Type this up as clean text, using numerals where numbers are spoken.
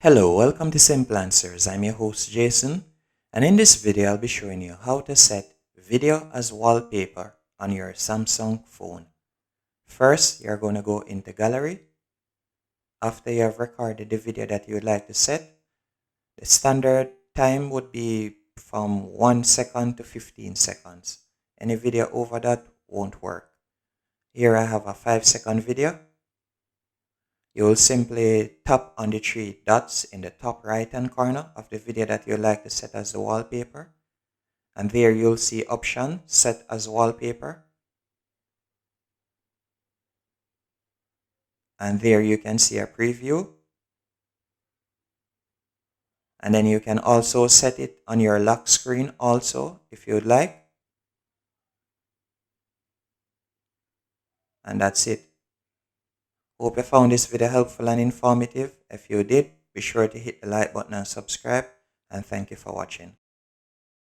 Hello, welcome to Simple Answers. I'm your host Jason, and in this video I'll be showing you how to set video as wallpaper on your Samsung phone. First, you're going to go into Gallery. After you have recorded the video that you would like to set, the standard time would be from 1 second to 15 seconds. Any video over that won't work. Here I have a 5-second video. You will simply tap on the three dots in the top right hand corner of the video that you like to set as the wallpaper. And there you'll see option set as wallpaper. And there you can see a preview. And then you can also set it on your lock screen also if you would like. And that's it. Hope you found this video helpful and informative. If you did, be sure to hit the like button and subscribe. And thank you for watching.